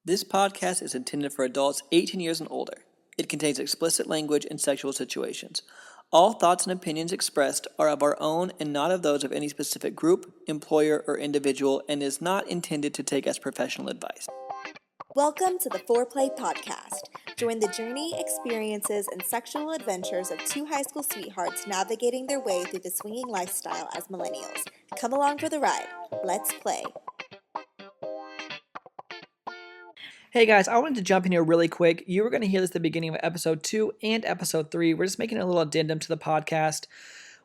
This podcast is intended for adults 18 years and older. It contains explicit language and sexual situations. All thoughts and opinions expressed are of our own and not of those of any specific group, employer, or individual, and is not intended to take as professional advice. Welcome to the 4OURPLAY podcast. Join the journey, experiences, and sexual adventures of two high school sweethearts navigating their way through the swinging lifestyle as millennials. Come along for the ride. Let's play. Hey guys, I wanted to jump in here really quick. You were going to hear this at the beginning of episode 2 and episode 3. We're just making a little addendum to the podcast.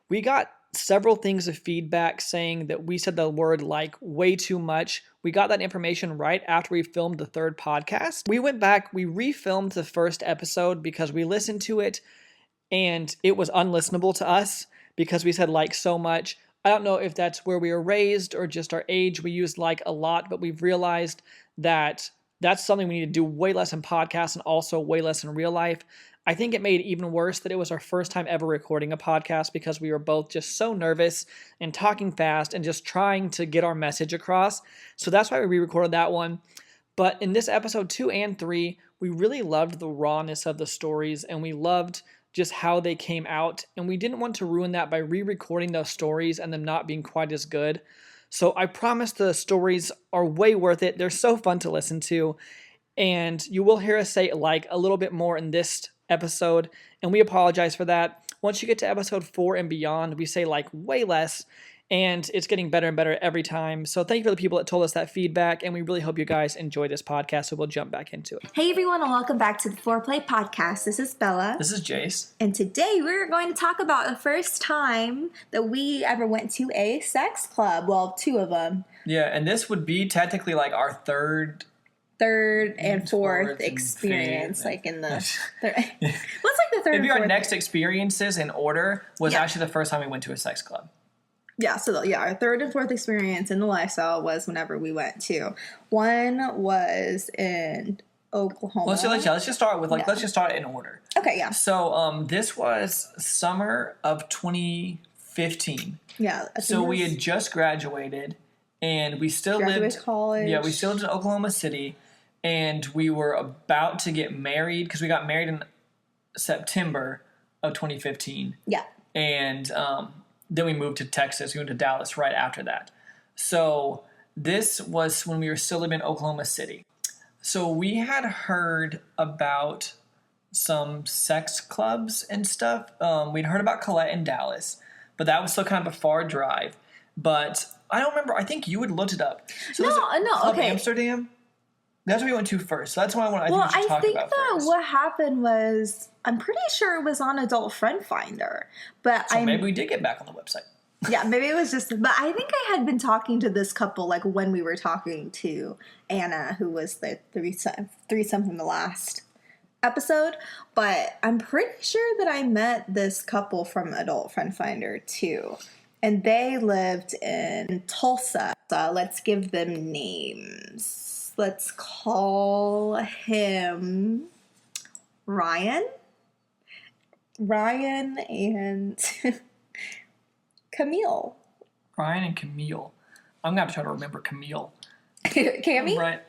We got several things of feedback saying that we said the word like way too much. We got that information right after we filmed the third podcast. We went back, we refilmed the first episode because we listened to it and it was unlistenable to us because we said like so much. I don't know if that's where we were raised or just our age. We used like a lot, but we've realized that that's something we need to do way less in podcasts and also way less in real life. I think it made it even worse that it was our first time ever recording a podcast because we were both just so nervous and talking fast and just trying to get our message across. So that's why we re-recorded that one. But in this episode 2 and 3, we really loved the rawness of the stories and we loved just how they came out. And we didn't want to ruin that by re-recording those stories and them not being quite as good. So I promise the stories are way worth it. They're so fun to listen to. And you will hear us say like a little bit more in this episode. And we apologize for that. Once you get to episode 4 and beyond, we say like way less. And it's getting better and better every time. So thank you for the people that told us that feedback. And we really hope you guys enjoy this podcast. So we'll jump back into it. Hey everyone, and welcome back to the 4OURPLAY podcast. This is Bella. This is Jace. And today we're going to talk about the first time that we ever went to a sex club. Well, 2 of them. Yeah, and this would be technically like our third and fourth experience, like in the third. What's like the third? Maybe and our fourth? next experiences in order was actually the first time we went to a sex club. Yeah, so our third and fourth experience in the lifestyle was whenever we went to. One was in Oklahoma. Let's just start with let's just start in order. Okay, yeah. So this was summer of 2015. Yeah. So we had just graduated, and we still lived college. Yeah, we still lived in Oklahoma City, and we were about to get married because we got married in September of 2015. Yeah. And then we moved to Texas. We went to Dallas right after that. So this was when we were still living in Oklahoma City. So we had heard about some sex clubs and stuff. We'd heard about Colette in Dallas, but that was still kind of a far drive. But I don't remember. I think you had looked it up. So Club okay. Amsterdam. That's what we went to first. So that's why I think we should talk about first. What happened was, I'm pretty sure it was on Adult Friend Finder, but maybe we did get back on the website. Yeah, maybe it was just, but I think I had been talking to this couple like when we were talking to Anna, who was the threesome from the last episode, but I'm pretty sure that I met this couple from Adult Friend Finder too, and they lived in Tulsa. So let's give them names. Let's call him Ryan and Camille. Ryan and Camille. I'm going to have to try to remember Camille. Cammy? Right.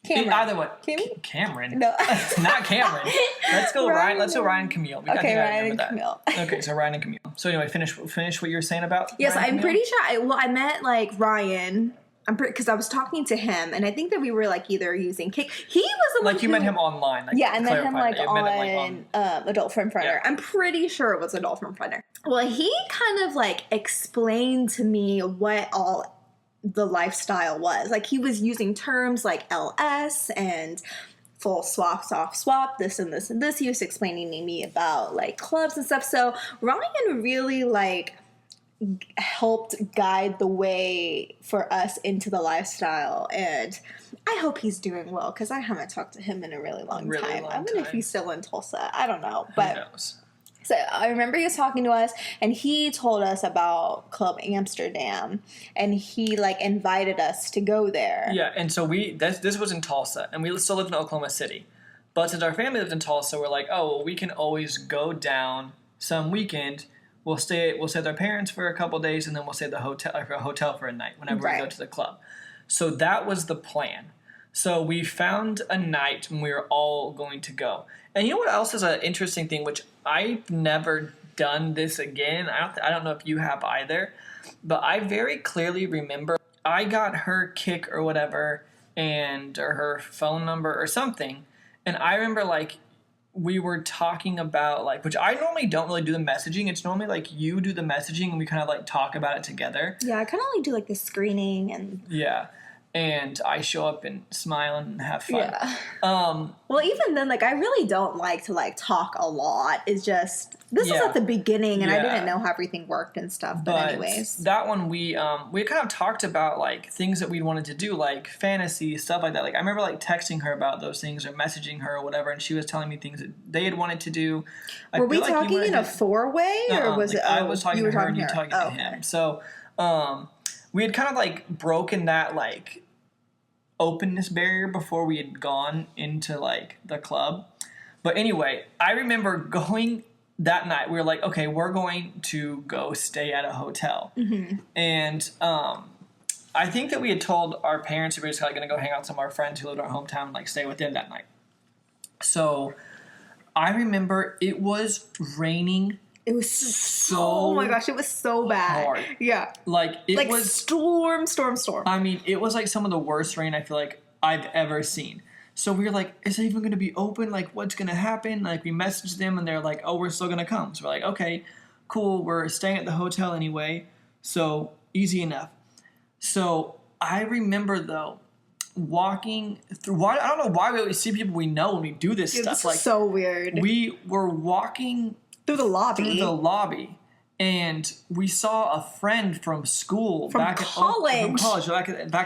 Cameron. Either way. Cammy? Cameron? No. It's not Cameron. Let's go Ryan. Let's go Ryan and Camille. Ryan and Camille. Okay, so Ryan and Camille. So anyway, finish what you were saying about Yes, Ryan I'm pretty sure. I met like Ryan. Because I was talking to him, and I think that we were like either using Kick. He was the one you met him online. I met him on Adult Friend Finder. Yeah. I'm pretty sure it was Adult Friend Finder. Well, he kind of like explained to me what all the lifestyle was. Like he was using terms like LS and full swap, soft swap, this and this and this. He was explaining to me about like clubs and stuff. So Ryan really like helped guide the way for us into the lifestyle, and I hope he's doing well because I haven't talked to him in a really long time. I wonder if he's still in Tulsa. I don't know, but who knows? So I remember he was talking to us, and he told us about Club Amsterdam, and he like invited us to go there. Yeah, and so this was in Tulsa, and we still lived in Oklahoma City, but since our family lived in Tulsa, we're like, oh, well, we can always go down some weekend. We'll stay with our parents for a couple of days, and then we'll stay at the hotel for a night whenever we go to the club. So that was the plan. So we found a night when we were all going to go. And you know what else is an interesting thing, which I've never done this again. I don't know if you have either, but I very clearly remember I got her kick or whatever, or her phone number or something, and I remember like we were talking about like, which I normally don't really do the messaging. It's normally like you do the messaging and we kind of like talk about it together. Yeah, I kind of only do like the screening and. Yeah. And I show up and smile and have fun. Yeah. Well, even then, like, I really don't like to, like, talk a lot. It's just, this was at the beginning, and I didn't know how everything worked and stuff. But anyways. That one, we kind of talked about, like, things that we wanted to do, like fantasy, stuff like that. Like, I remember, like, texting her about those things or messaging her or whatever, and she was telling me things that they had wanted to do. Were we talking in a four-way, or was it? I was talking to her and you talking to him. So, we had kind of, like, broken that, like, openness barrier before we had gone into like the club. But anyway, I remember going that night. We were like, okay, we're going to go stay at a hotel. Mm-hmm. And I think that we had told our parents that we were just like going to go hang out with some of our friends who lived in our hometown and like stay with them that night. So I remember it was raining. It was so. Oh my gosh! It was so bad. Hard. Yeah. Like it was storm. I mean, it was like some of the worst rain I feel like I've ever seen. So we were like, is it even going to be open? Like, what's going to happen? Like, we messaged them and they're like, oh, we're still going to come. So we're like, okay, cool. We're staying at the hotel anyway. So easy enough. So I remember though walking through. I don't know why we always see people we know when we do this stuff. This is so weird. We were walking. Through the lobby. And we saw a friend from school back in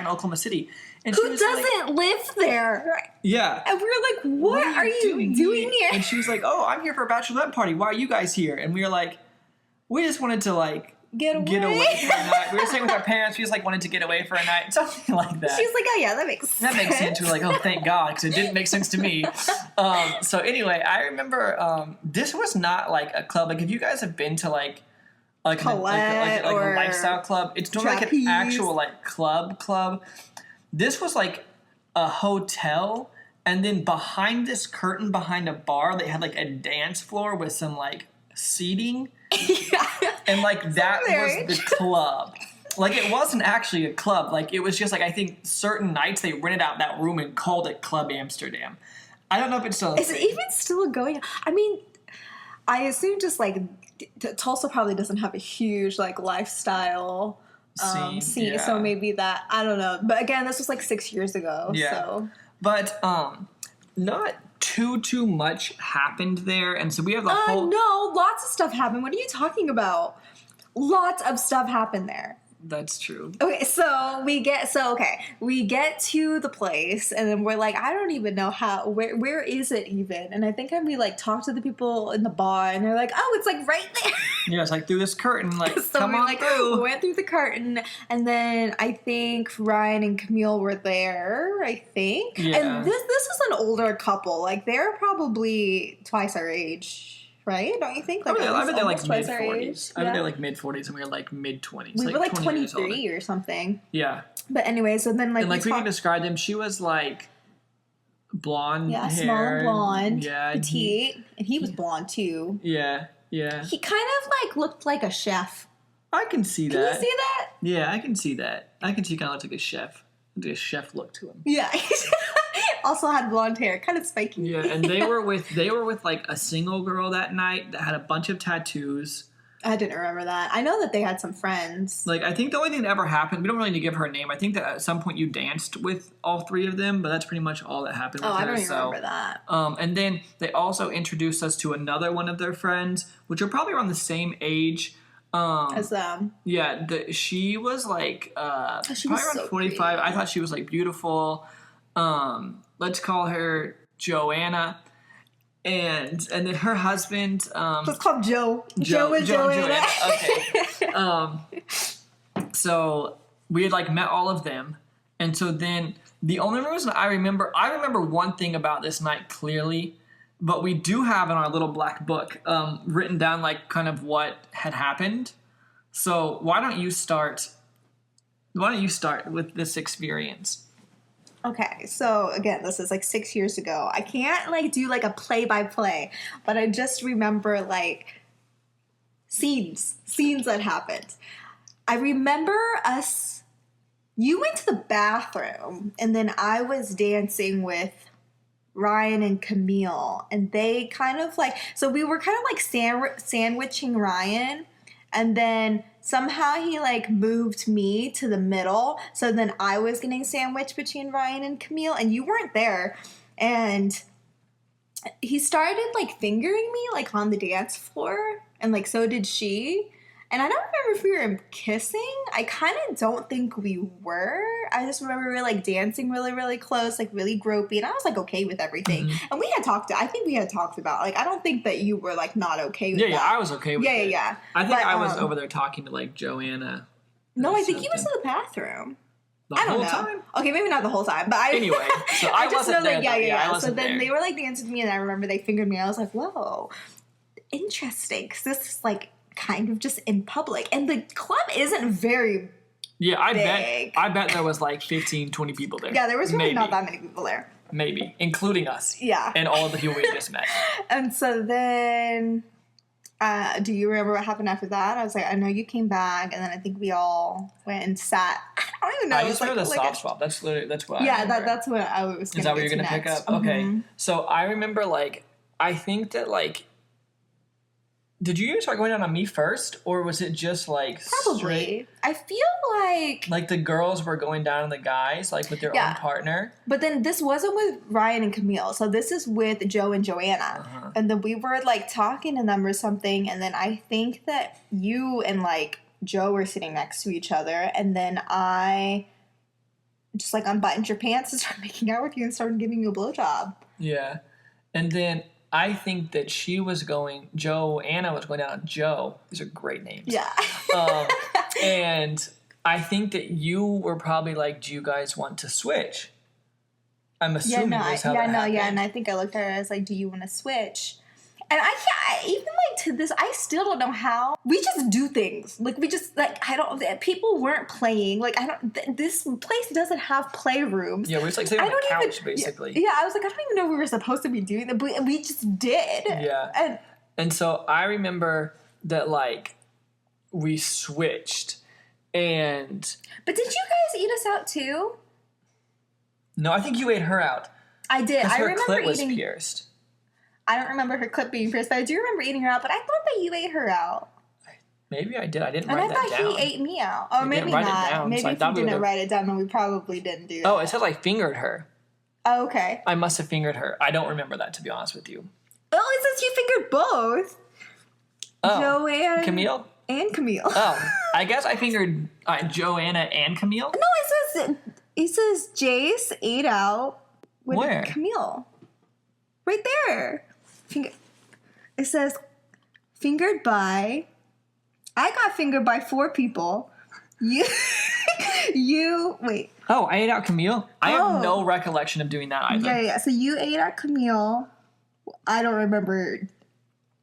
Oklahoma City. And who doesn't live there? Yeah. And we were like, what are you doing here? And she was like, oh, I'm here for a bachelorette party. Why are you guys here? And we were like, we just wanted to like get away for a night. We were staying with our parents. We just like wanted to get away for a night. Something like that. She's like, oh yeah, that makes sense. That makes sense. We're like, oh, thank God, because it didn't make sense to me. So anyway, I remember this was not like a club. Like if you guys have been to like Colette a or lifestyle club, it's normally like an actual like club. This was like a hotel, and then behind this curtain, behind a bar, they had like a dance floor with some like seating. Yeah. And like that was the club. Like it wasn't actually a club. Like it was just like I think certain nights they rented out that room and called it Club Amsterdam. I don't know if it's still. Is it even still going? I mean, I assume just like Tulsa probably doesn't have a huge like lifestyle scene, yeah. So maybe that I don't know. But again, this was like 6 years ago. Yeah. So. But not too much happened there, and so we have the whole. No, lots of stuff happened. What are you talking about? Lots of stuff happened there. That's true. Okay, so we get to the place, and then we're like, I don't even know where is it even? And I think we like talked to the people in the bar, and they're like, oh, it's like right there. Yeah, it's like through this curtain, like so come we on like, through. We went through the curtain, and then I think Ryan and Camille were there. I think, yeah. And this is an older couple. Like they're probably twice our age. Right? Don't you think? Like I bet they're like mid-40s. I bet they're like mid-40s and we were like mid-20s. We were like 23 or something. Yeah. But anyway, so then like we can describe them. She was like blonde hair. Small and blonde. Yeah. Petite. And he was blonde too. Yeah. He kind of like looked like a chef. I can see that. Can you see that? Yeah, I can see that. I can see he kind of looks like a chef. There's a chef look to him. Yeah. Also had blonde hair, kind of spiky. Yeah, and they were with like a single girl that night that had a bunch of tattoos. I didn't remember that. I know that they had some friends. Like I think the only thing that ever happened, we don't really need to give her a name. I think that at some point you danced with all three of them, but that's pretty much all that happened with her. I don't even remember that. And then they also introduced us to another one of their friends, which are probably around the same age. As them. Yeah, she was like she probably was around so 45. pretty. I thought she was like beautiful. Let's call her Joanna. And then her husband. Let's call him Joe. Joe and Joanna. Okay. So we had like met all of them, and so then the only reason I remember one thing about this night clearly, but we do have in our little black book written down like kind of what had happened. So why don't you start with this experience? Okay, so again, this is like 6 years ago. I can't like do like a play-by-play, but I just remember like scenes that happened. I remember us, you went to the bathroom and then I was dancing with Ryan and Camille, and they kind of like, so we were kind of like sandwiching Ryan, and then somehow he like moved me to the middle, so then I was getting sandwiched between Ryan and Camille, and you weren't there, and he started like fingering me like on the dance floor, and like so did she. And I don't remember if we were kissing. I kind of don't think we were. I just remember we were like dancing really, really close, like really gropey. And I was like okay with everything. Mm-hmm. And we had talked, I think we had talked about, like, I don't think that you were like not okay with that. Yeah, I was okay with it. Yeah. I think I was over there talking to like Joanna. No, I think he was in the bathroom. I don't know. Time? Okay, maybe not the whole time, but anyway, so I just wasn't know there. Yeah. I so then there. they were like dancing with me, and I remember they fingered me. I was like, whoa, interesting, because this is like kind of just in public, and the club isn't very big. I bet there was like 15, 20 people there. Yeah, there was really not that many people there. Maybe, including us. Yeah. And all of the people we just met. And so then, do you remember what happened after that? I was like, I know you came back, and then I think we all went and sat. I don't even know. I just remember the soft swap. That's what I remember. That's what I was. Is that what you're gonna pick up? Mm-hmm. Okay. So I remember like, I think that like, did you start going down on me first, or was it just like probably straight? I feel like the girls were going down on the guys like with their own partner. But then this wasn't with Ryan and Camille, so this is with Joe and Joanna, and then we were like talking to them or something, and then I think that you and like Joe were sitting next to each other, and then I just like unbuttoned your pants and started making out with you and started giving you a blowjob. Yeah, and then I think that Joanna was going down on Joe. These are great names. Yeah. And I think that you were probably like, do you guys want to switch? I'm assuming that's how that happened. And I think I looked at her and I was like, do you want to switch? And even like to this, I still don't know how. We just do things. Like we just like, people weren't playing. Like this place doesn't have playrooms. Yeah, we're just like sitting on the couch basically. Yeah, I was like, I don't even know we were supposed to be doing that, but we just did. Yeah. And so I remember that like we switched and. But did you guys eat us out too? No, I think you ate her out. I did. I remember clit was eating. Pierced. I don't remember her clip being pierced, but I do remember eating her out. But I thought that you ate her out. Maybe I did. I didn't write that down. And I thought he ate me out. Or maybe not. Down, maybe if you didn't write it down, then we probably didn't do that. Oh, it says I fingered her. Oh, okay. I must have fingered her. I don't remember that, to be honest with you. Oh, it says you fingered both. Oh, Joanne. Camille? And Camille. Oh, I guess I fingered Joanna and Camille? No, it says Jace ate out with Where? Camille. Right there. It says fingered by. I got fingered by 4 people. You wait. Oh, I ate out Camille? I have no recollection of doing that either. Yeah. So you ate out Camille. I don't remember.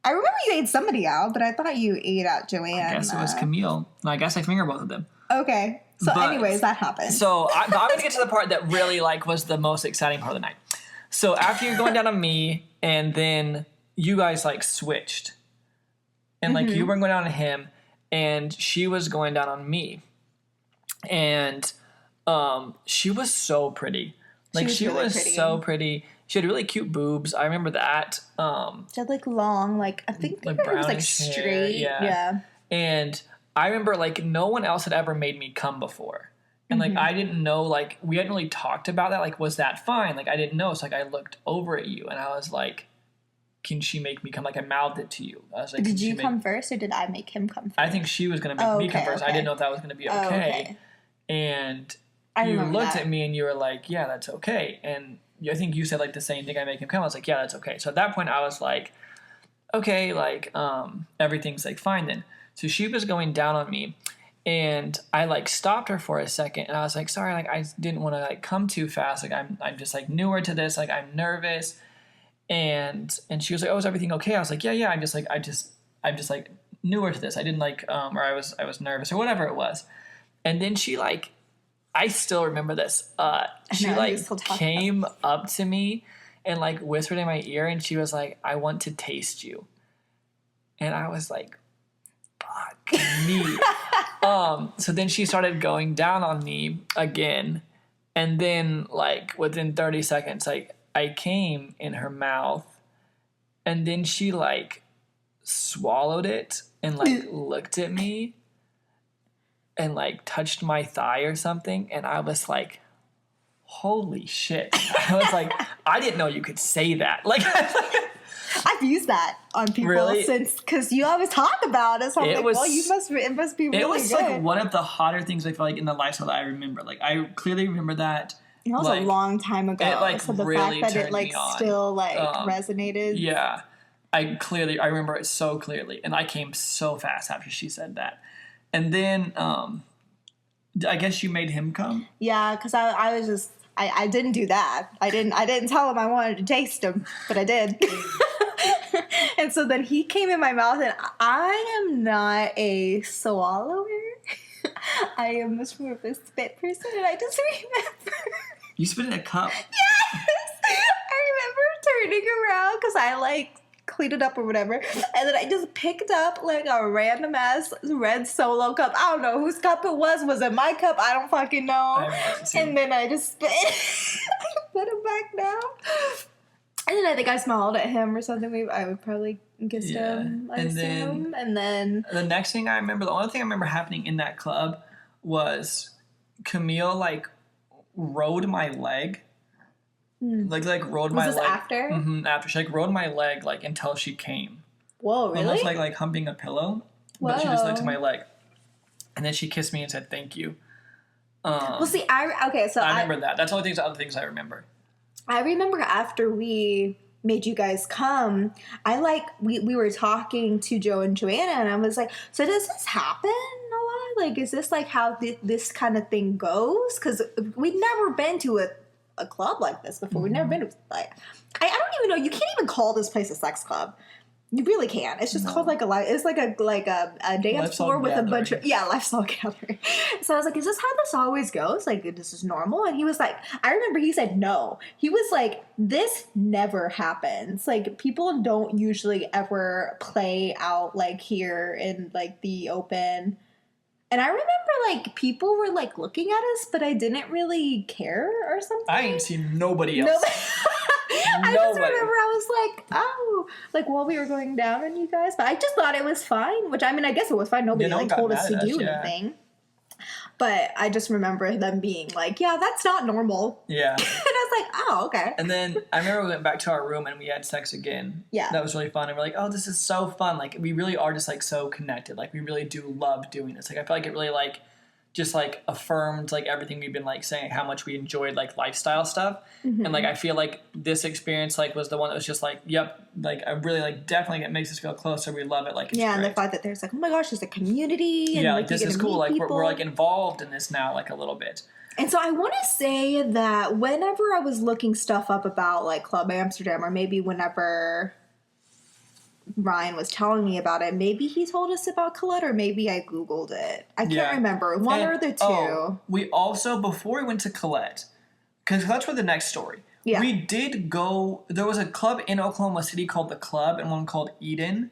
I remember you ate somebody out, but I thought you ate out Joanne. I guess it was Camille. I guess I fingered both of them. Okay. So anyways, that happened. So I'm going to get to the part that really like was the most exciting part of the night. So after you're going down on me, and then you guys like switched. And like you were going down on him, and she was going down on me. And she was so pretty. Like she was so pretty. She had really cute boobs. I remember that. She had like long, like I think like it was like straight. Hair, yeah. And I remember like no one else had ever made me come before. And like I didn't know, like we hadn't really talked about that. Like, was that fine? Like I didn't know. So like I looked over at you and I was like, can she make me come? Like I mouthed it to you. I was like, did you come first or did I make him come first? I think she was going to make me come first. I didn't know if that was going to be okay. And you looked at me and you were like, yeah, that's okay. And I think you said like the same thing. I make him come. I was like, yeah, that's okay. So at that point I was like, okay, like everything's like fine then. So she was going down on me. And I like stopped her for a second, and I was like, "Sorry, like I didn't want to like come too fast. Like I'm just like newer to this. Like I'm nervous." And she was like, "Oh, is everything okay?" I was like, "Yeah. I'm just like newer to this. I didn't like or I was nervous or whatever it was." And then she like, I still remember this. She know, like we still talk came up to me and like whispered in my ear, and she was like, "I want to taste you," and I was like, "Fuck me." So then she started going down on me again, and then like within 30 seconds, like I came in her mouth, and then she like swallowed it and like looked at me and like touched my thigh or something, and I was like, holy shit. I was like, I didn't know you could say that. Like, I've used that on people Really? since, because you always talk about it. So I'm It like, was- well, it must be really it was good. like one of the hotter things I feel like in the lifestyle that I remember. Like, I clearly remember that. That was like, a long time ago. it, like, so the really fact that it turned like me on. still like resonated. Yeah. I remember it so clearly. And I came so fast after she said that. And then, I guess you made him come? Yeah, because I was just I didn't do that. I didn't tell him I wanted to taste him, but I did. And so then he came in my mouth, and I am not a swallower. I am much more of a spit person, and I just remember. You spit in a cup. Yes! I remember turning around because I like cleaned it up or whatever, and then I just picked up like a random ass red Solo cup. I don't know whose cup it was. Was it my cup? I don't fucking know. And then I just spit put it back down. And then I think I smiled at him or something. I would probably kissed him, I assume. And then the next thing I remember, the only thing I remember happening in that club was Camille like rode my leg. Like rode my leg. Was this after? After. She like rode my leg like until she came. Whoa, really? Almost like humping a pillow. But she just looked to my leg. And then she kissed me and said thank you. Well, see, I remember that. That's the only other things I remember. I remember after we made you guys come, we were talking to Joe and Joanna, and I was like, so does this happen a lot? Like, is this like how this kind of thing goes? Because we'd never been to a club like this before. We've never been to, like, I don't even know, you can't even call this place a sex club. You really can't. It's just called like it's like a dance floor with a bunch of lifestyle gathering. So I was like, is this how this always goes? Like, this is normal? And he was like, I remember he said no. He was like, this never happens. Like, people don't usually ever play out like here in like the open. And I remember like people were like looking at us, but I didn't really care or something. I ain't seen nobody else. I just remember I was like, oh, like while we were going down on you guys, but I just thought it was fine. Which I mean, I guess it was fine. Nobody like told us to do anything. But I just remember them being like, yeah, that's not normal. Yeah. And I was like, oh, okay. And then I remember we went back to our room and we had sex again. Yeah. That was really fun. And we're like, oh, this is so fun. Like, we really are just like so connected. Like, we really do love doing this. Like, I feel like it really like just like affirmed like everything we've been like saying, how much we enjoyed like lifestyle stuff. And like I feel like this experience like was the one that was just like, yep, like I really like definitely it makes us feel closer. We love it. Like, it's and great. the fact that there's like, oh my gosh, there's a community, and like this is cool. Like we're like involved in this now like a little bit. And so I want to say that whenever I was looking stuff up about like Club Amsterdam, or maybe whenever Ryan was telling me about it, maybe he told us about Colette, or maybe I Googled it. I can't remember. One or the two. We also, before we went to Colette, because that's where the next story. Yeah. We did go, there was a club in Oklahoma City called The Club and one called Eden.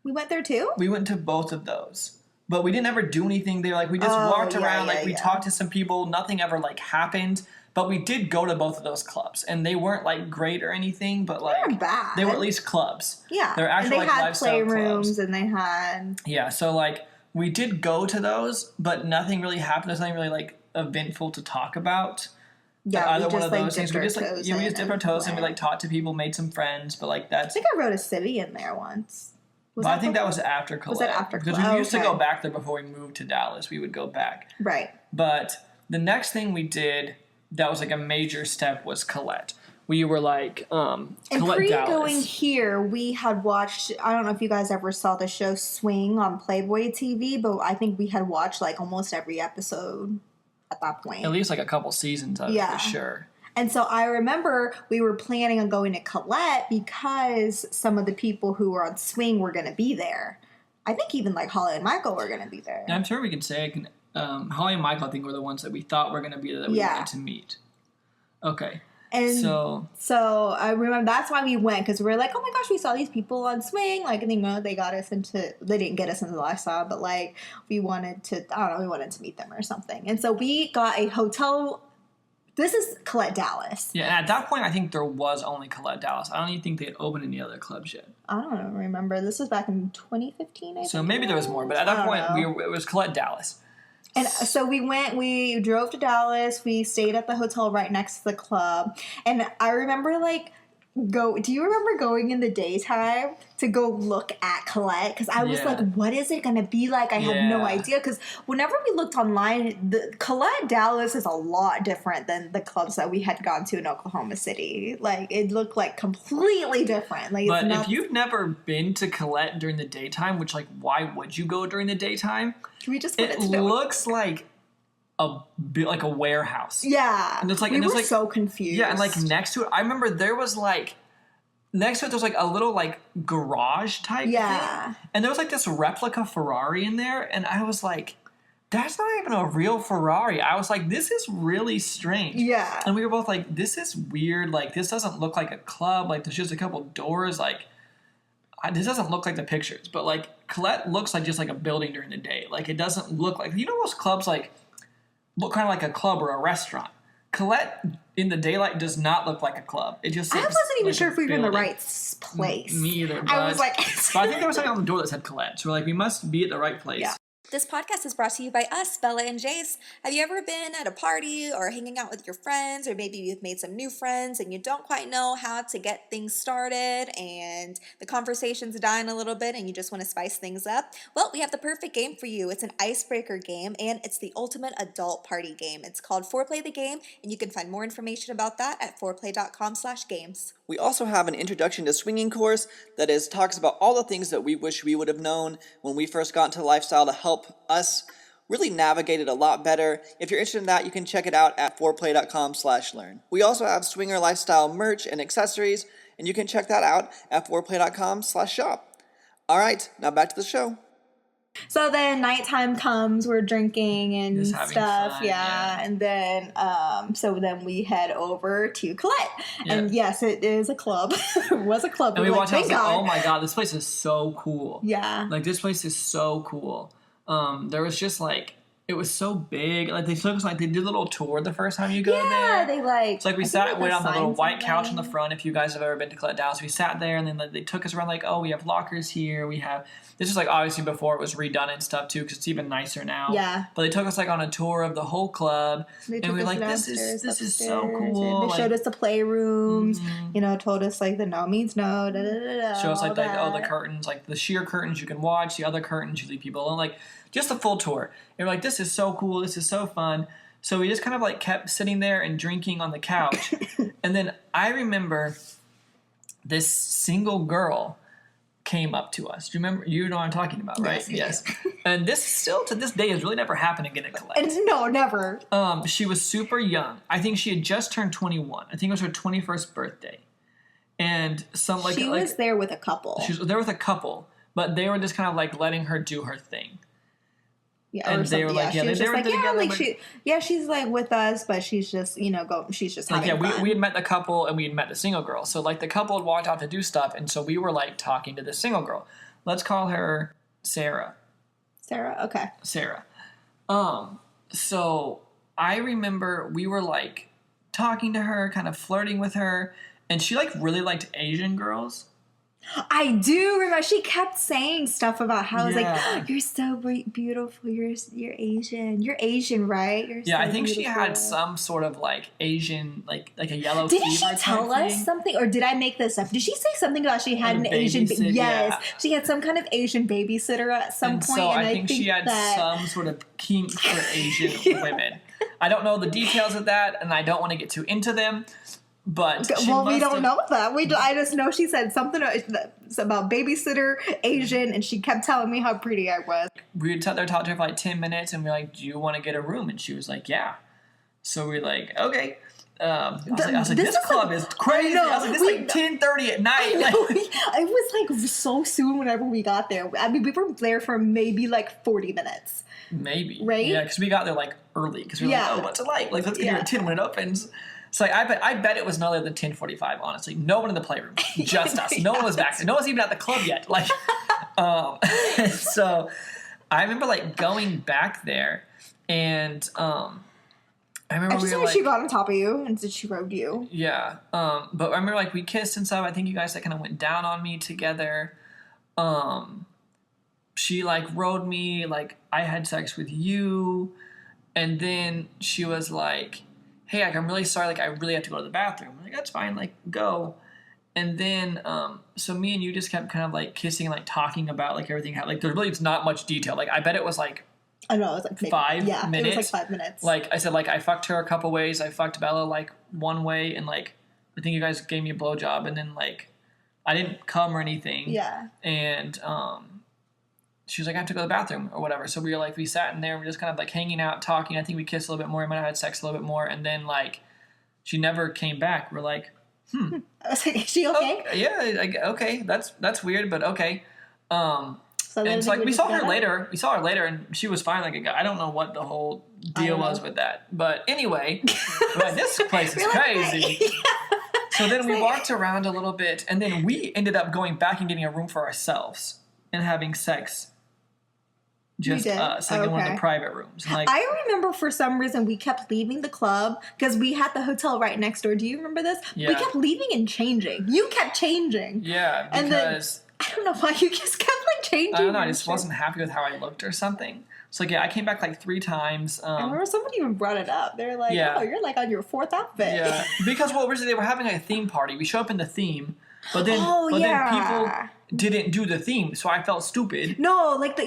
We went there too? We went to both of those. But we didn't ever do anything there. Like, we just walked around. We talked to some people. Nothing ever, like, happened. But we did go to both of those clubs. And they weren't, like, great or anything. But, like, they weren't bad. They were at least clubs. Yeah. They're actually, like, lifestyle clubs. And they had playrooms and they had... Yeah, so, like, we did go to those. But nothing really happened. There's nothing really, like, eventful to talk about. Yeah, either one of those things. We just, like, we just dipped our toes and we, like, talked to people, made some friends. But, like, that's... I think I wrote a civvy in there once. But I think that was after Colette. Was that after Colette? Because we used to go back there before we moved to Dallas. We would go back. Right. But the next thing we did that was like a major step was Colette. We were like, and Colette pre-going Dallas. here, we had watched, I don't know if you guys ever saw the show Swing on Playboy TV, but I think we had watched like almost every episode at that point. At least like a couple seasons of it for sure. And so I remember we were planning on going to Colette because some of the people who were on Swing were going to be there. I think even like Holly and Michael were going to be there. And I'm sure we could say Holly and Michael, I think, were the ones that we thought were going to be there that we wanted to meet. Okay. And so I remember that's why we went, because we were like, oh my gosh, we saw these people on swing. Like, they didn't get us into the lifestyle, but like we wanted to meet them or something. And so we got a hotel. This is Colette Dallas. Yeah, and at that point, I think there was only Colette Dallas. I don't even think they had opened any other clubs yet. I don't remember. This was back in 2015, I think. So maybe there was more, but at that point, it was Colette Dallas. And so we drove to Dallas. We stayed at the hotel right next to the club. And I remember, do you remember going in the daytime to go look at Colette? Because I was like, what is it going to be like? I had no idea. Because whenever we looked online, the Colette Dallas is a lot different than the clubs that we had gone to in Oklahoma City. Like, it looked like completely different. Like, but if you've never been to Colette during the daytime, which, like, why would you go during the daytime? It looks like a warehouse. Yeah. And it's like, we were so confused. Yeah, and like next to it, I remember there was like, next to it, there's like a little like garage type thing. And there was like this replica Ferrari in there. And I was like, that's not even a real Ferrari. I was like, this is really strange. Yeah. And we were both like, this is weird. Like, this doesn't look like a club. Like, there's just a couple doors. Like, this doesn't look like the pictures. But like, Colette looks like just like a building during the day. Like, it doesn't look like, you know, most clubs like look kind of like a club or a restaurant. Colette in the daylight does not look like a club. It just I wasn't even like sure if we were in the right place. Me either. I was like, but I think there was something on the door that said Colette. So we're like, we must be at the right place. Yeah. This podcast is brought to you by us, Bella and Jace. Have you ever been at a party or hanging out with your friends, or maybe you've made some new friends and you don't quite know how to get things started and the conversation's dying a little bit and you just want to spice things up? Well, we have the perfect game for you. It's an icebreaker game and it's the ultimate adult party game. It's called 4Play the Game, and you can find more information about that at 4play.com/games. We also have an introduction to swinging course that talks about all the things that we wish we would have known when we first got into lifestyle to help us really navigate it a lot better. If you're interested in that, you can check it out at 4play.com/learn. We also have swinger lifestyle merch and accessories, and you can check that out at 4play.com/shop. All right, now back to the show. So then nighttime comes, we're drinking and stuff, fun, and then so then we head over to Colette, and yes, it is a club. It was a club, and we walked out and was like, oh my god, this place is so cool. Yeah, like this place is so cool. There was just like, it was so big. Like they took us, like they did a little tour the first time you go there. Yeah, they like. So like we went on the little white couch in the front. If you guys have ever been to Colette Dallas, we sat there and then they took us around like, oh, we have lockers here. We have, this is like obviously before it was redone and stuff too, because it's even nicer now. Yeah. But they took us like on a tour of the whole club, and we were like, this is so cool. They showed us the playrooms. You know, told us like the no means no. Da, da, da, da, show us like the curtains, like the sheer curtains you can watch, the other curtains you leave people alone, like just the full tour. And we're like, this is so cool. This is so fun. So we just kind of like kept sitting there and drinking on the couch. And then I remember this single girl came up to us. Do you remember? You know what I'm talking about, right? Yes. And this still to this day has really never happened again at Colette. No, never. She was super young. I think she had just turned 21. I think it was her 21st birthday. And she was there with a couple. She was there with a couple, but they were just kind of like letting her do her thing. Yeah, and they were like, she's like with us, but she's just, she's just like, having fun. we had met the couple and we had met the single girl. So like the couple had walked out to do stuff, and so we were like talking to the single girl. Let's call her Sarah. Sarah, okay. Sarah. So I remember we were like talking to her, kind of flirting with her, and she like really liked Asian girls. I do remember she kept saying stuff about how I was like, you're so beautiful, you're Asian, right? You're I think beautiful. She had some sort of like Asian, like a yellow Didn't fever she tell us thing. something, or did I make this up? Did she say something about she had an Asian she had some kind of Asian babysitter at some point, so and I think she had some sort of kink for Asian women. I don't know the details of that, and I don't want to get too into them. But we don't know that. I just know she said something about babysitter, Asian, and she kept telling me how pretty I was. We would talk to her for like 10 minutes, and we were like, do you want to get a room? And she was like, yeah. So we were like, okay. I was like, this club is crazy. I was like, this is like 10:30 at night. It was like so soon whenever we got there. I mean, we were there for maybe like 40 minutes. Maybe. Right? Yeah, because we got there like early. Because we were like, oh, what's it like? Like, let's get here at 10 when it opens. So like, I bet it was no later than 10:45, honestly. No one in the playroom. Just us. No one was back there. No one's even at the club yet. Like, so I remember like going back there and I remember we were like, she got on top of you and she rode you. Yeah. But I remember like we kissed and stuff. I think you guys like kind of went down on me together. She like rode me, like I had sex with you, and then she was like, hey, like, I'm really sorry, like I really have to go to the bathroom. I'm like, that's fine, like go. And then so me and you just kept kind of like kissing and like talking about like everything. Like there's really not much detail. Like I bet it was like I know, it was like maybe, 5 minutes. It was like 5 minutes. Like I said, like I fucked her a couple ways. I fucked Bella like one way, and like I think you guys gave me a blowjob, and then like I didn't come or anything. Yeah. And she was like, I have to go to the bathroom or whatever. So we sat in there, we were just kind of like hanging out, talking. I think we kissed a little bit more. We might have had sex a little bit more, and then like she never came back. We're like, I was like, is she okay? Yeah, okay. That's weird, but okay. So and it's like we saw her later. We saw her later, and she was fine. Like I don't know what the whole deal was with that, but anyway, like, this place is crazy. So then we walked around a little bit, and then we ended up going back and getting a room for ourselves and having sex. Just us, like in one of the private rooms. Like, I remember for some reason we kept leaving the club because we had the hotel right next door. Do you remember this? Yeah. We kept leaving and changing. You kept changing. Yeah, because and then, I don't know why you just kept like changing. I don't know. I just wasn't happy with how I looked or something. So like, yeah, I came back like 3 times. I remember somebody even brought it up. They're like, "Oh, you're like on your 4th outfit." Yeah, because originally they were having a theme party. We show up in the theme, but then then people didn't do the theme, so I felt stupid. No, like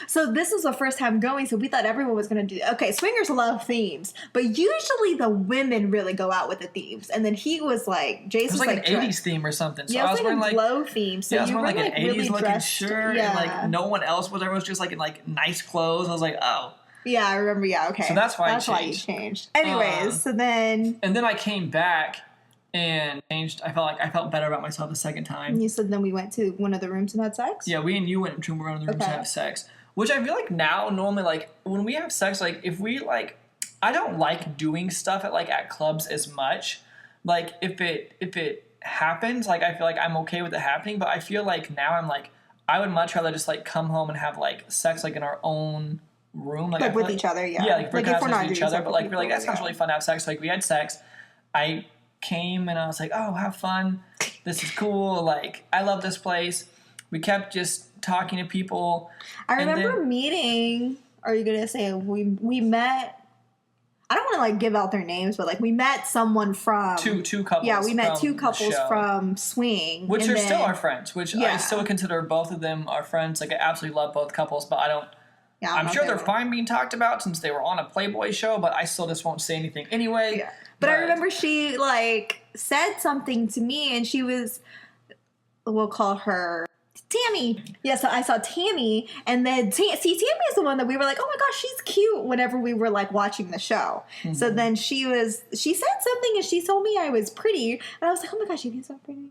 so this was the first time going, so we thought everyone was gonna do. Okay, swingers love themes, but usually the women really go out with the themes. And then he was like, Jace was like an 80s theme or something. So yeah, I was wearing like a glow theme. So I was wearing like an 80s really looking shirt, and like no one else was. Everyone was just like in like nice clothes. I was like, oh. Yeah, I remember. Yeah, okay. So that's why you changed. Anyways, so then I came back and changed. I felt better about myself the second time. And you said then we went to one of the rooms and had sex? Yeah, we and you went to one of the rooms and had sex. Which I feel like now, normally, like, when we have sex, like, if we, like, I don't like doing stuff at clubs as much. Like, if it happens, like, I feel like I'm okay with it happening, but I feel like now I'm, like, I would much rather just, like, come home and have, like, sex, like, in our own room. Like with each other, yeah. Yeah, like, if we're not with each other, but, like, we're like, that sounds really fun to have sex. So, like, we had sex. I came and I was like, oh, have fun. This is cool. Like, I love this place. We kept just talking to people. I remember meeting, are you going to say, we met, I don't want to like give out their names, but like we met someone from. Two couples. Yeah, we met 2 couples from Swing. Which are still our friends, which I still consider both of them our friends. Like I absolutely love both couples, but I don't. Yeah, I'm sure they're fine being talked about since they were on a Playboy show, but I still just won't say anything anyway. Yeah. But I remember she, like, said something to me, and she was, we'll call her Tammy. Yeah, so I saw Tammy, and then, Tammy is the one that we were like, oh my gosh, she's cute, whenever we were, like, watching the show. Mm-hmm. So then she said something, and she told me I was pretty, and I was like, oh my gosh, you think so pretty?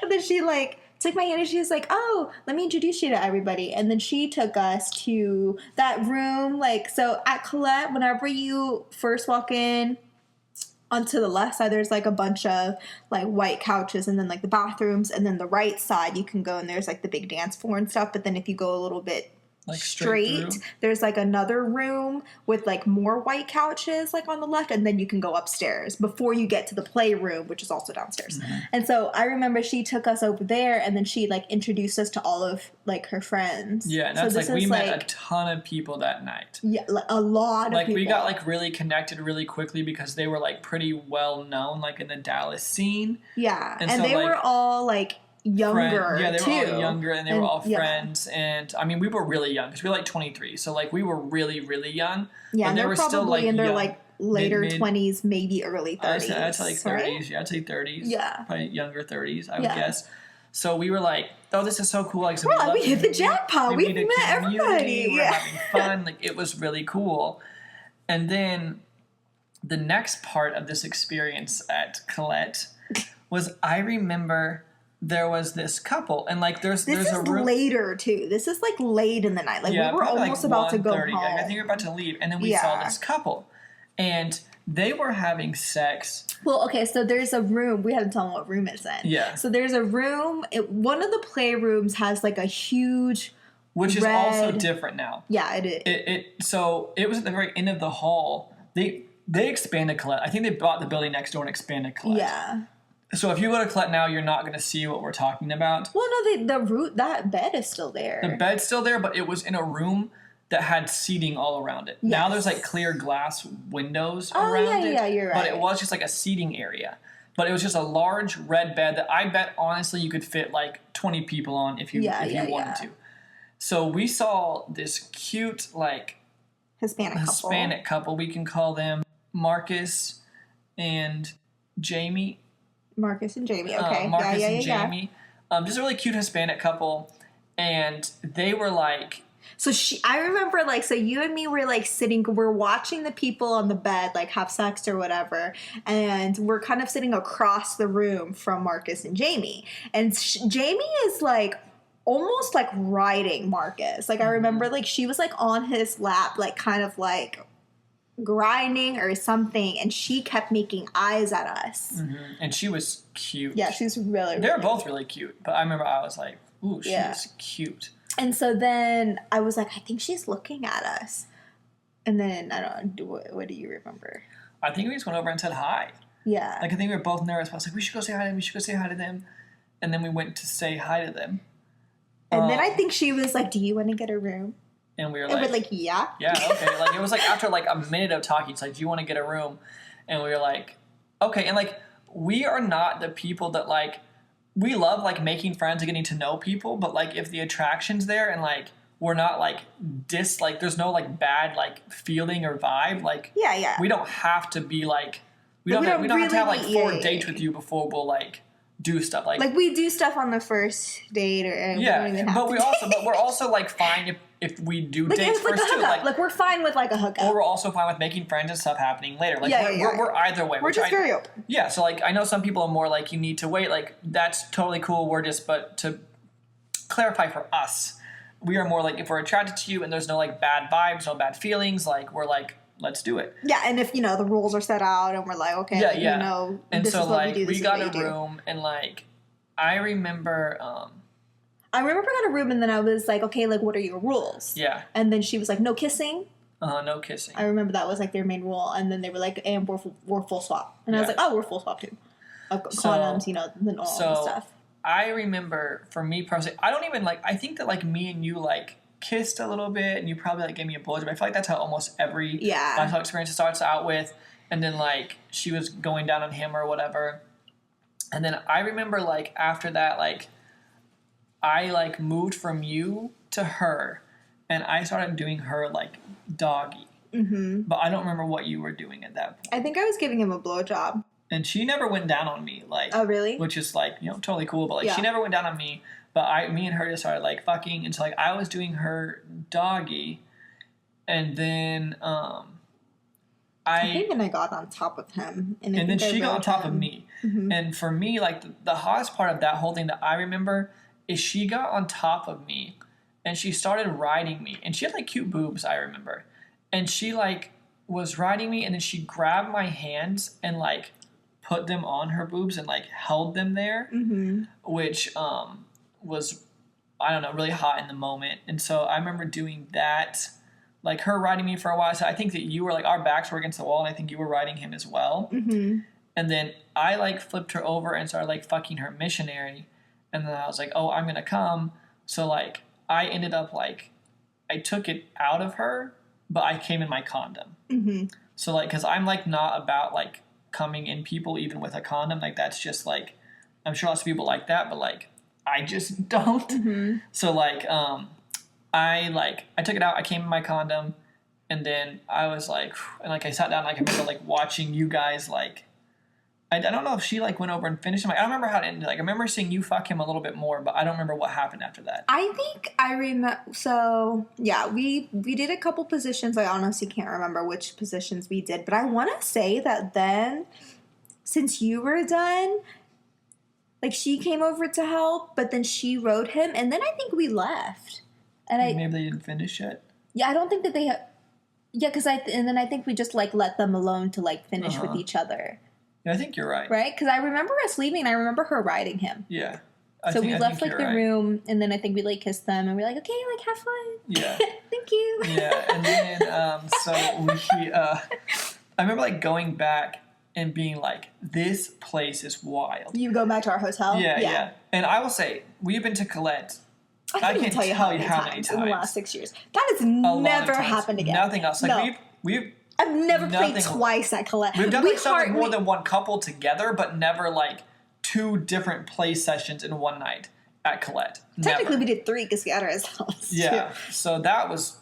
And then she, like, took my hand and she was like, oh, let me introduce you to everybody. And then she took us to that room. Like, so at Colette, whenever you first walk in, onto the left side, there's like a bunch of like white couches and then like the bathrooms. And then the right side, you can go and there's like the big dance floor and stuff. But then if you go a little bit like straight there's like another room with like more white couches like on the left, and then you can go upstairs before you get to the playroom, which is also downstairs. Mm-hmm. And so I remember she took us over there, and then she like introduced us to all of like her friends. Yeah, and that's so like we met a ton of people that night. Yeah, like a lot of like people. We got like really connected really quickly because they were like pretty well known like in the Dallas scene. Yeah, and so, they were all like younger. Yeah, they were all younger, and they were all friends. And I mean, we were really young because we were like 23, so like we were really, really young. Yeah, and they were were probably still like in their like later 20s, maybe early 30s. I'd say like 30s. Right? Yeah, I'd say 30s. Yeah, probably younger 30s. I would guess. So we were like, "Oh, this is so cool!" Like, so we hit the jackpot. We met everybody. We're having fun. Like, it was really cool. And then the next part of this experience at Colette was I remember there was this couple, and like there's a room later too. This is like late in the night. Like we were probably almost like about to go 1:30. home. Like, I think we were about to leave, and then we saw this couple, and they were having sex. Well, okay, so there's a room. We had to tell them what room it's in. Yeah. So there's a room. One of the playrooms has like a huge, which is red... also different now. Yeah, it is. So it was at the very end of the hall. They expanded Colette. I think they bought the building next door and expanded Colette. Yeah. So if you go to Colette now, you're not going to see what we're talking about. Well, no, that bed is still there. The bed's still there, but it was in a room that had seating all around it. Yes. Now there's like clear glass windows around it. Yeah, you're right. But it was just like a seating area. But it was just a large red bed that I bet honestly you could fit like 20 people on if you wanted to. So we saw this cute like Hispanic couple. We can call them Marcus and Jamie. Marcus and Jamie, okay. Marcus and Jamie. Just a really cute Hispanic couple. And they were like... So I remember, like, so you and me were, like, we're watching the people on the bed, like, have sex or whatever. And we're kind of sitting across the room from Marcus and Jamie. And Jamie is, like, almost, like, riding Marcus. Like, I remember, like, she was, like, on his lap, like, kind of, like... grinding or something, and she kept making eyes at us. Mm-hmm. And she was cute. Yeah, she's really They were both really cute, but I remember I was like, ooh, she's cute. And so then I was like, I think she's looking at us. And then, I don't know, what do you remember? I think we just went over and said hi. Yeah. Like, I think we were both nervous, but I was like, we should go say hi to them, And then we went to say hi to them. And then I think she was like, do you want to get a room? And we were like, yeah. Yeah, okay. Like, it was like after like a minute of talking, it's like, do you want to get a room? And we were like, okay. And like, we are not the people that like, we love like making friends and getting to know people, but like if the attraction's there and like, we're not like like, there's no like bad like feeling or vibe. Like, we don't have to be like, we don't have to have like 4 dates with you before we'll like do stuff like we do stuff on the first date or but we're also like fine if we do like, dates first too. Like we're fine with like a hookup. Or we're also fine with making friends and stuff happening later. Like we're either way. We're just very open. Yeah, so like I know some people are more like you need to wait. Like that's totally cool. But to clarify for us, we are more like if we're attracted to you and there's no like bad vibes, no bad feelings, like we're like let's do it. Yeah, and if, the rules are set out and we're like, okay, and this so is what like we do, we got a room and like I remember I got a room and then I was like, okay, like what are your rules? Yeah. And then she was like, no kissing. No kissing. I remember that was like their main rule, and then they were like, and we're full swap. And I was like, oh, we're full swap too. Condoms, the normal stuff. I remember for me personally, I don't even like I think that like me and you like kissed a little bit and you probably like gave me a blowjob. I feel like that's how almost every lifestyle experience starts out with. And then like she was going down on him or whatever. And then I remember like after that, like I like moved from you to her and I started doing her like doggy. Mm-hmm. But I don't remember what you were doing at that point. I think I was giving him a blowjob. And she never went down on me, like. Oh, really? Which is like, totally cool. But like, she never went down on me. But me and her just started like fucking, and so like I was doing her doggy, and then I think then I got on top of him, and then she got on top of me. Mm-hmm. And for me, like the hottest part of that whole thing that I remember is she got on top of me, and she started riding me, and she had like cute boobs, I remember, and she like was riding me, and then she grabbed my hands and like put them on her boobs and like held them there, which was, I don't know, really hot in the moment. And so I remember doing that, like her riding me for a while. So I think that you were like, our backs were against the wall, and I think you were riding him as well. Mm-hmm. And then I like flipped her over and started like fucking her missionary. And then I was like, oh, I'm gonna come. So like I ended up like, I took it out of her, but I came in my condom. Mm-hmm. So like, cause I'm like not about like coming in people even with a condom. Like that's just like, I'm sure lots of people like that, but like I just don't. Mm-hmm. So like I took it out, I came in my condom, and then I was like, and like I sat down, like I remember like watching you guys like I don't know if she like went over and finished him. Like, I don't remember how it ended. Like I remember seeing you fuck him a little bit more, but I don't remember what happened after that. I think I remember. So yeah, we did a couple positions. I honestly can't remember which positions we did, but I want to say that then, since you were done, like she came over to help, but then she rode him, and then I think we left. And Maybe they didn't finish yet. Yeah, I don't think that they. Yeah, because and then I think we just like let them alone to like finish with each other. Yeah, I think you're right. Right? Because I remember us leaving, and I remember her riding him. Yeah. So we left like the room, and then I think we like kissed them, and we're like, okay, like have fun. Yeah. Thank you. Yeah, and then so we, I remember like going back and being like, this place is wild. You go back to our hotel. Yeah. And I will say, we've been to Colette. I can't even tell you how many times in the last 6 years. That has never happened again. Nothing else. Like we've I've never played twice at Colette. We've done like something more than one couple together, but never like 2 different play sessions in one night at Colette. Technically, we did 3 because we had our house. Yeah, so that was.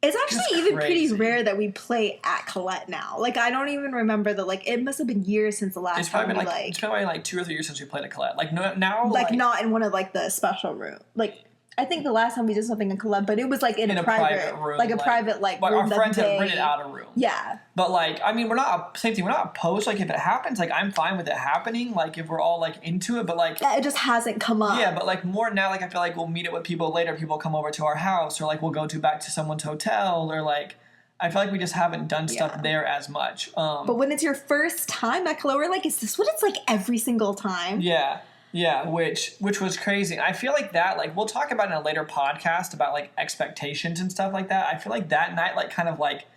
It's actually even pretty rare that we play at Colette now. Like I don't even remember that. Like it must have been years since the last time we like. It's probably like 2 or 3 years since we played at Colette. Like now, like not in one of like the special room. Like I think the last time we did something in Colette, but it was like in a private room, like a private like room. Our friends had rented out a room. Yeah. But like, I mean, we're not same thing. We're not opposed. Like if it happens, like I'm fine with it happening. Like if we're all like into it, but like it just hasn't come up. Yeah, but like more now, like I feel like we'll meet it with people later. People come over to our house, or like we'll go back to someone's hotel, or like I feel like we just haven't done stuff there as much. But when it's your first time at Colette, we're like, is this what it's like every single time? Yeah. Yeah, which was crazy. I feel like that, like, we'll talk about in a later podcast about, like, expectations and stuff like that. I feel like that night, like, kind of, like,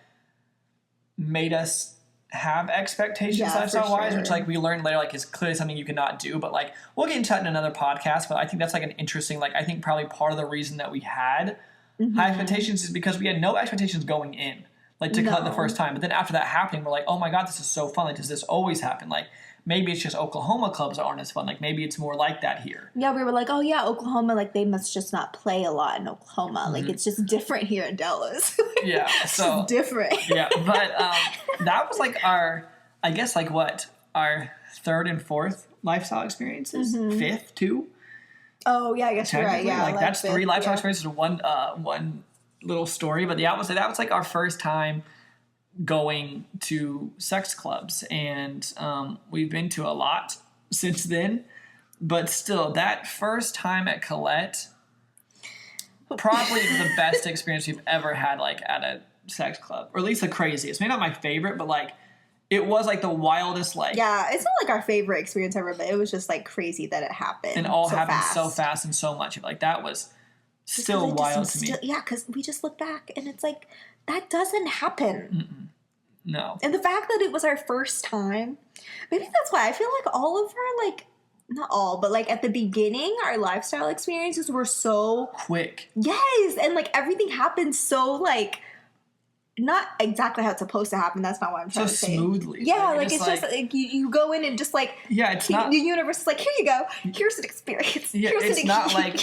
made us have expectations lifestyle-wise, which, like, we learned later, like, is clearly something you cannot do. But, like, we'll get into that in another podcast. But I think that's, like, an interesting, like, I think probably part of the reason that we had high expectations is because we had no expectations going in, like, to cut the first time. But then after that happening, we're like, oh, my God, this is so fun. Like, does this always happen? Like, maybe it's just Oklahoma clubs that aren't as fun. Like, maybe it's more like that here. Yeah, we were like, oh, yeah, Oklahoma, like, they must just not play a lot in Oklahoma. Like, it's just different here in Dallas. Yeah, so. It's different. Yeah, but that was, like, our 3rd and 4th lifestyle experiences? 5th, too? Oh, yeah, I guess you're right. Yeah, like, that's 3 lifestyle experiences in one little story. But, yeah, I would say that was, like, our first time going to sex clubs, and we've been to a lot since then, but still that first time at Colette, probably the best experience we've ever had, like at a sex club, or at least the craziest. Maybe not my favorite, but like it was like the wildest, like it's not like our favorite experience ever, but it was just like crazy that it happened and all happened so fast and so much. Like that was still wild to me. Yeah, because we just look back and it's like that doesn't happen. No. And the fact that it was our first time, maybe that's why I feel like all of our, like, not all, but, like, at the beginning, our lifestyle experiences were so quick. Yes. And, like, everything happened so, like, not exactly how it's supposed to happen. That's not what I'm trying to say. So smoothly. Yeah, like it's just like you go in and just like it's not the universe is like, here you go. Here's an experience. Yeah, Here's it's not like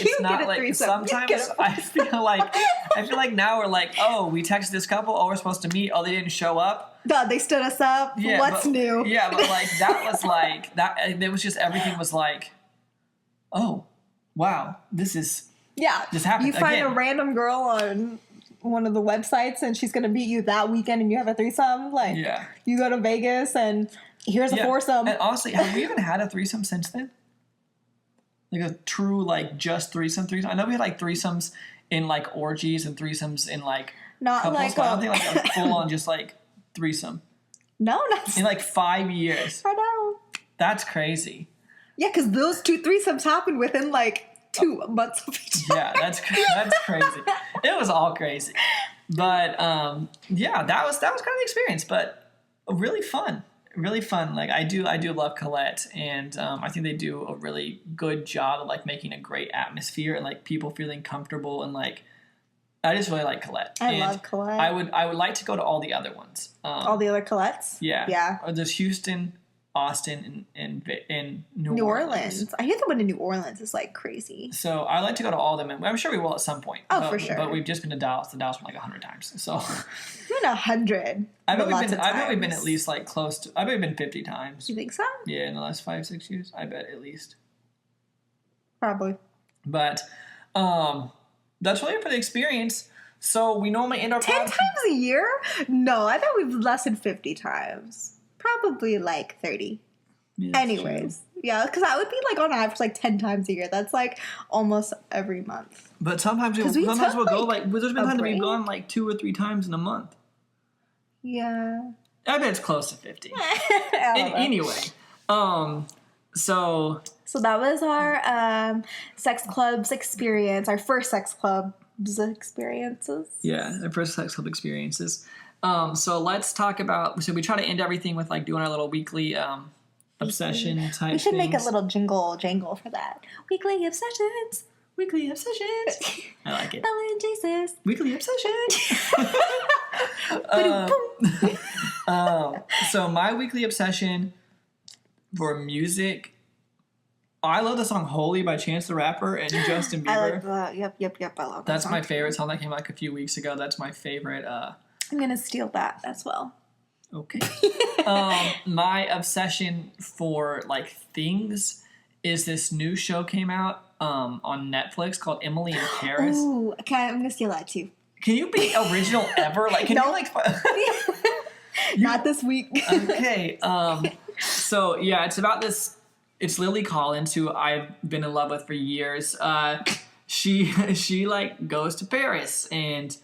sometimes I feel like now we're like, oh, we texted this couple, oh, we're supposed to meet, oh, they didn't show up. No, they stood us up. Yeah, What's new? Yeah, but like that was like that. It was just everything was like, oh, wow, this happened. You find a random girl on one of the websites and she's going to meet you that weekend and you have a threesome. Like, you go to Vegas and here's a foursome. And honestly, have we even had a threesome since then? Like a true, like, just threesome? I know we had, like, threesomes in, like, orgies and threesomes in, like, not couples, like but I don't think, like, a full-on just, like, threesome. No, not in, like, 5 years. I know. That's crazy. Yeah, because those 2 threesomes happened within, like, 2 months of each other. Yeah, that's crazy. It was all crazy. But, that was kind of the experience, but really fun. Really fun. Like, I do love Colette, and I think they do a really good job of, like, making a great atmosphere and, like, people feeling comfortable, and, like, I just really like Colette. I love Colette. I would like to go to all the other ones. All the other Colettes? Yeah. Yeah. There's Houston, Austin, and New New Orleans. I hear the one in New Orleans is like crazy. So I like to go to all of them, and I'm sure we will at some point. Oh, for sure. But we've just been to Dallas. The Dallas one like 100 times. So You've been 100. I've probably been at least like close to. I've probably been 50 times. You think so? Yeah, in the last 5-6 years, I bet at least. Probably. But that's really it for the experience. So we normally end our 10 times a year? No, I thought we've less than 50 times. Probably like 30. Yeah, anyways, yeah, because that would be like on average like 10 times a year. That's like almost every month. But sometimes we'll go like there's been times that we've gone like 2 or 3 times in a month. Yeah. I bet it's close to 50. Anyway, so that was our sex clubs experience, our first sex clubs experiences. Yeah, our first sex club experiences. So let's talk about. So we try to end everything with like doing our little weekly obsession type. We should things. make a little jangle for that. Weekly obsessions. Weekly obsessions. I like it. Bella and JASE'S. Weekly obsession. So my weekly obsession for music, I love the song "Holy" by Chance the Rapper and Justin Bieber. I like that. Yep. I love that. That's my favorite song that came out like a few weeks ago. That's my favorite. I'm gonna steal that as well. Okay. My obsession for like things is this new show came out on Netflix called Emily in Paris. Ooh, okay, I'm gonna steal that too. Can you be original ever? Like, can you like? Not this week. Okay. So yeah, it's about this. It's Lily Collins, who I've been in love with for years. She like goes to Paris and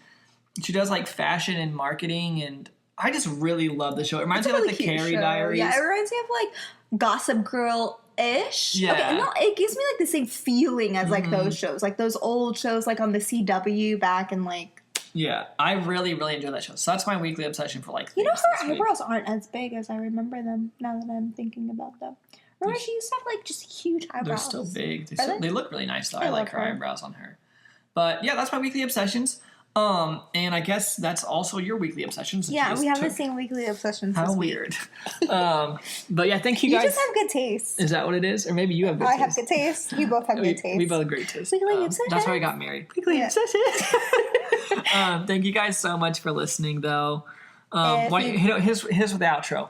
she does like fashion and marketing, and I just really love the show. It reminds me of like the Carrie Diaries. Yeah, it reminds me of like Gossip Girl-ish. Yeah. Okay, no, it gives me like the same feeling as like those shows, like those old shows like on the CW back in like. Yeah, I really, really enjoy that show. So that's my weekly obsession for like. You know, her eyebrows aren't as big as I remember them now that I'm thinking about them. Remember, she used to have like just huge eyebrows. They're still big. They look really nice though. I like love her her eyebrows on her. But yeah, that's my weekly obsessions. And I guess that's also your weekly obsessions. Yeah, we have the same weekly obsessions. How this weird. Week. But yeah, thank you guys. You just have good taste. Is that what it is? Or maybe you have good taste. I have good taste. We both have good taste. We both have great taste. Weekly obsessions. That's why we got married. Weekly obsessions. Thank you guys so much for listening, though. Here's the outro.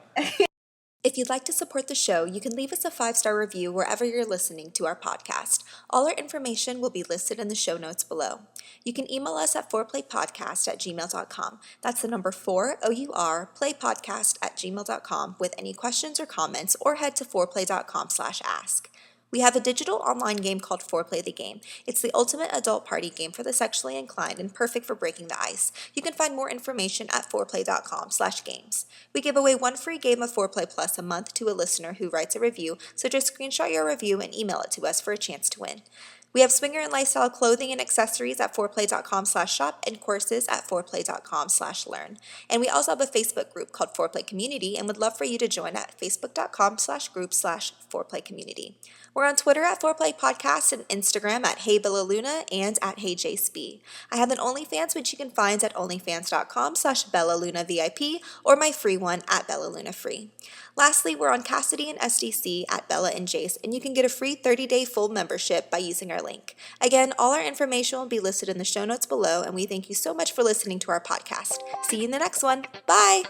If you'd like to support the show, you can leave us a 5-star review wherever you're listening to our podcast. All our information will be listed in the show notes below. You can email us at 4playpodcast@gmail.com. That's the number 4OURPlayPodcast@gmail.com with any questions or comments, or head to 4play.com/ask. We have a digital online game called 4Play the Game. It's the ultimate adult party game for the sexually inclined and perfect for breaking the ice. You can find more information at 4play.com/games. We give away 1 free game of 4Play Plus a month to a listener who writes a review, so just screenshot your review and email it to us for a chance to win. We have swinger and lifestyle clothing and accessories at 4play.com/shop and courses at 4play.com/learn. And we also have a Facebook group called 4Play Community and would love for you to join at facebook.com/group/4playcommunity. We're on Twitter at 4Play Podcast and Instagram at Hey Bella Luna and at Hey JASE'S. I have an OnlyFans, which you can find at onlyfans.com/BellaLunaVIP or my free one at BellaLunaFree. Lastly, we're on Cassidy and SDC at Bella and Jace, and you can get a free 30-day full membership by using our link. Again, all our information will be listed in the show notes below, and we thank you so much for listening to our podcast. See you in the next one. Bye!